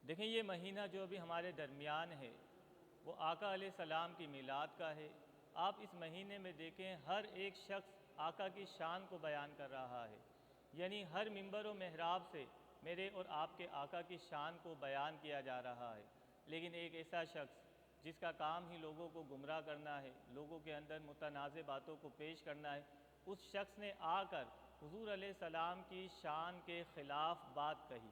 دیکھیں یہ مہینہ جو ابھی ہمارے درمیان ہے وہ آقا علیہ السلام کی میلاد کا ہے۔ آپ اس مہینے میں دیکھیں ہر ایک شخص آقا کی شان کو بیان کر رہا ہے، یعنی ہر منبر و محراب سے میرے اور آپ کے آقا کی شان کو بیان کیا جا رہا ہے۔ لیکن ایک ایسا شخص جس کا کام ہی لوگوں کو گمراہ کرنا ہے، لوگوں کے اندر متنازع باتوں کو پیش کرنا ہے، اس شخص نے آ کر حضور علیہ السلام کی شان کے خلاف بات کہی۔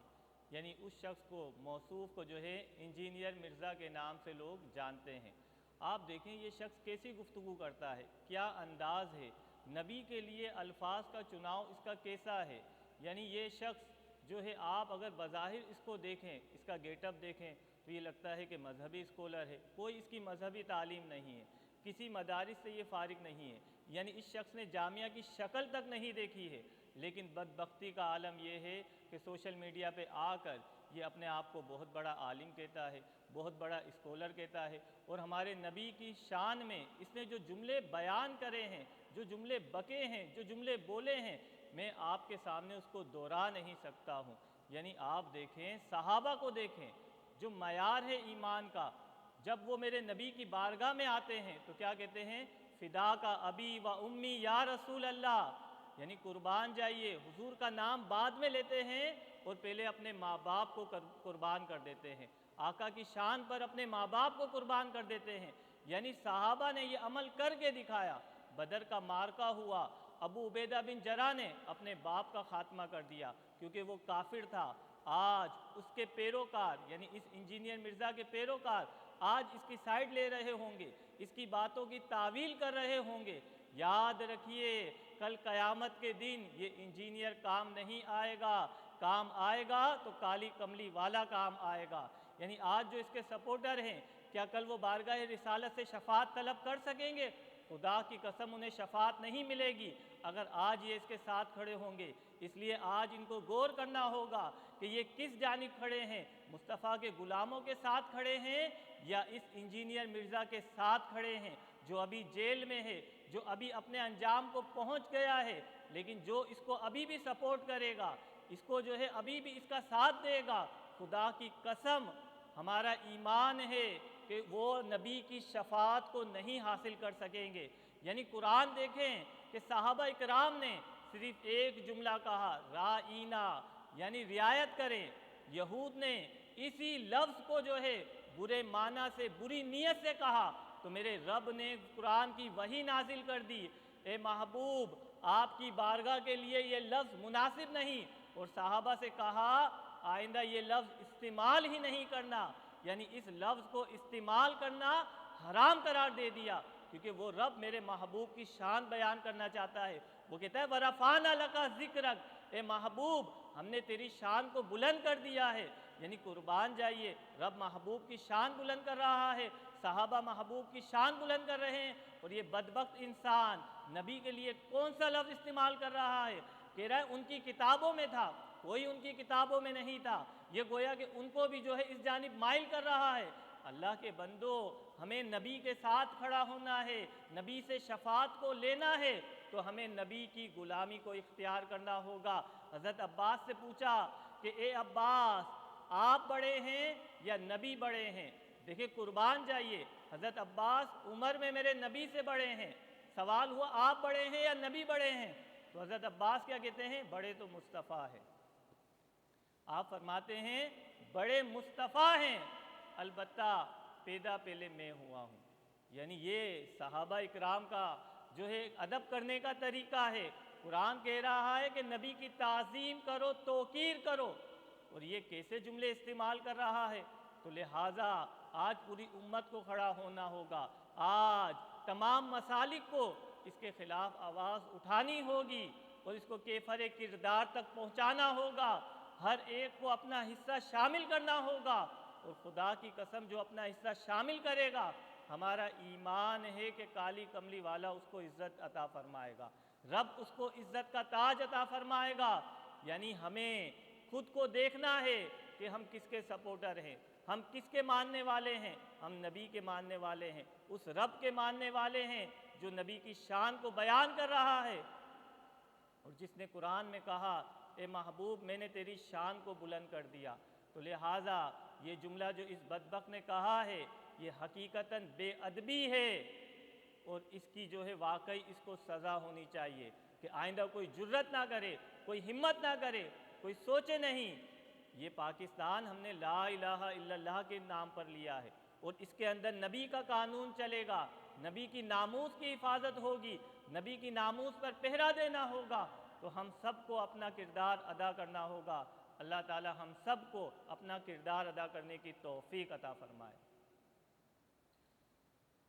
یعنی اس شخص کو، موصوف کو جو ہے انجینئر مرزا کے نام سے لوگ جانتے ہیں۔ آپ دیکھیں یہ شخص کیسی گفتگو کرتا ہے، کیا انداز ہے، نبی کے لیے الفاظ کا چناؤ اس کا کیسا ہے۔ یعنی یہ شخص جو ہے آپ اگر بظاہر اس کو دیکھیں، اس کا گیٹ اپ دیکھیں تو یہ لگتا ہے کہ مذہبی اسکالر ہے، کوئی اس کی مذہبی تعلیم نہیں ہے، کسی مدارس سے یہ فارغ نہیں ہے، یعنی اس شخص نے جامعہ کی شکل تک نہیں دیکھی ہے۔ لیکن بدبختی کا عالم یہ ہے کہ سوشل میڈیا پہ آ کر یہ اپنے آپ کو بہت بڑا عالم کہتا ہے، بہت بڑا اسکالر کہتا ہے، اور ہمارے نبی کی شان میں اس نے جو جملے بیان کرے ہیں، جو جملے بکے ہیں، جو جملے بولے ہیں، میں آپ کے سامنے اس کو دہرا نہیں سکتا ہوں۔ یعنی آپ دیکھیں، صحابہ کو دیکھیں، جو معیار ہے ایمان کا، جب وہ میرے نبی کی بارگاہ میں آتے ہیں تو کیا کہتے ہیں؟ فدا کا ابی و امی یا رسول اللہ، یعنی قربان جائیے، حضور کا نام بعد میں لیتے ہیں اور پہلے اپنے ماں باپ کو قربان کر دیتے ہیں، آقا کی شان پر اپنے ماں باپ کو قربان کر دیتے ہیں۔ یعنی صحابہ نے یہ عمل کر کے دکھایا۔ بدر کا معرکہ ہوا، ابو عبیدہ بن جراح نے اپنے باپ کا خاتمہ کر دیا کیونکہ وہ کافر تھا۔ آج اس کے پیروکار، یعنی اس انجینئر مرزا کے پیروکار آج اس کی سائیڈ لے رہے ہوں گے، اس کی باتوں کی تعویل کر رہے ہوں گے۔ یاد رکھیے کل قیامت کے دن یہ انجینئر کام نہیں آئے گا، کام آئے گا تو کالی کملی والا کام آئے گا۔ یعنی آج جو اس کے سپورٹر ہیں، کیا کل وہ بارگاہ رسالت سے شفاعت طلب کر سکیں گے؟ خدا کی قسم انہیں شفاعت نہیں ملے گی اگر آج یہ اس کے ساتھ کھڑے ہوں گے۔ اس لیے آج ان کو غور کرنا ہوگا کہ یہ کس جانب کھڑے ہیں، مصطفیٰ کے غلاموں کے ساتھ کھڑے ہیں یا اس انجینئر مرزا کے ساتھ کھڑے ہیں جو ابھی جیل میں ہے، جو ابھی اپنے انجام کو پہنچ گیا ہے، لیکن جو اس کو ابھی بھی سپورٹ کرے گا، اس کو جو ہے ابھی بھی اس کا ساتھ دے گا، خدا کی قسم ہمارا ایمان ہے کہ وہ نبی کی شفاعت کو نہیں حاصل کر سکیں گے۔ یعنی قرآن دیکھیں کہ صحابہ اکرام نے صرف ایک جملہ کہا، رائینا، یعنی رعایت کریں۔ یہود نے اسی لفظ کو جو ہے برے معنی سے، بری نیت سے کہا تو میرے رب نے قرآن کی وحی نازل کر دی، اے محبوب آپ کی بارگاہ کے لیے یہ لفظ مناسب نہیں، اور صحابہ سے کہا آئندہ یہ لفظ استعمال ہی نہیں کرنا، یعنی اس لفظ کو استعمال کرنا حرام قرار دے دیا، کیونکہ وہ رب میرے محبوب کی شان بیان کرنا چاہتا ہے۔ وہ کہتا ہے وَرَفَعْنَا لَكَ ذِكْرَكَ، اے محبوب ہم نے تیری شان کو بلند کر دیا ہے۔ یعنی قربان جائیے، رب محبوب کی شان بلند کر رہا ہے، صحابہ محبوب کی شان بلند کر رہے ہیں، اور یہ بدبخت انسان نبی کے لیے کون سا لفظ استعمال کر رہا ہے؟ کہہ رہا ہے ان کی کتابوں میں تھا، کوئی ان کی کتابوں میں نہیں تھا۔ یہ گویا کہ ان کو بھی جو ہے اس جانب مائل کر رہا ہے۔ اللہ کے بندو، ہمیں نبی کے ساتھ کھڑا ہونا ہے، نبی سے شفاعت کو لینا ہے تو ہمیں نبی کی غلامی کو اختیار کرنا ہوگا۔ حضرت عباس سے پوچھا کہ اے عباس آپ بڑے ہیں یا نبی بڑے ہیں؟ دیکھیں قربان جائیے، حضرت عباس عمر میں میرے نبی سے بڑے ہیں۔ سوال ہوا آپ بڑے ہیں یا نبی بڑے ہیں؟ تو حضرت عباس کیا کہتے ہیں؟ بڑے تو مصطفیٰ ہیں۔ آپ فرماتے ہیں بڑے مصطفیٰ ہیں، البتہ پیدا پہلے میں ہوا ہوں۔ یعنی یہ صحابہ اکرام کا جو ہے ادب کرنے کا طریقہ ہے۔ قرآن کہہ رہا ہے کہ نبی کی تعظیم کرو، توقیر کرو، اور یہ کیسے جملے استعمال کر رہا ہے؟ تو لہٰذا آج پوری امت کو کھڑا ہونا ہوگا، آج تمام مسالک کو اس کے خلاف آواز اٹھانی ہوگی اور اس کو کیفر کردار تک پہنچانا ہوگا۔ ہر ایک کو اپنا حصہ شامل کرنا ہوگا، اور خدا کی قسم جو اپنا حصہ شامل کرے گا، ہمارا ایمان ہے کہ کالی کملی والا اس کو عزت عطا فرمائے گا، رب اس کو عزت کا تاج عطا فرمائے گا۔ یعنی ہمیں خود کو دیکھنا ہے کہ ہم کس کے سپورٹر ہیں، ہم کس کے ماننے والے ہیں؟ ہم نبی کے ماننے والے ہیں، اس رب کے ماننے والے ہیں جو نبی کی شان کو بیان کر رہا ہے، اور جس نے قرآن میں کہا اے محبوب میں نے تیری شان کو بلند کر دیا۔ تو تو لہٰذا یہ جملہ جو اس بدبخت نے کہا ہے یہ حقیقتاً بے ادبی ہے، اور اس کی جو ہے واقعی اس کو سزا ہونی چاہیے کہ آئندہ کوئی جرت نہ کرے، کوئی ہمت نہ کرے، کوئی سوچے نہیں۔ یہ پاکستان ہم نے لا الہ الا اللہ کے نام پر لیا ہے، اور اس کے اندر نبی کا قانون چلے گا، نبی کی ناموس کی حفاظت ہوگی، نبی کی ناموس پر پہرا دینا ہوگا، تو ہم سب کو اپنا کردار ادا کرنا ہوگا۔ اللہ تعالی ہم سب کو اپنا کردار ادا کرنے کی توفیق عطا فرمائے۔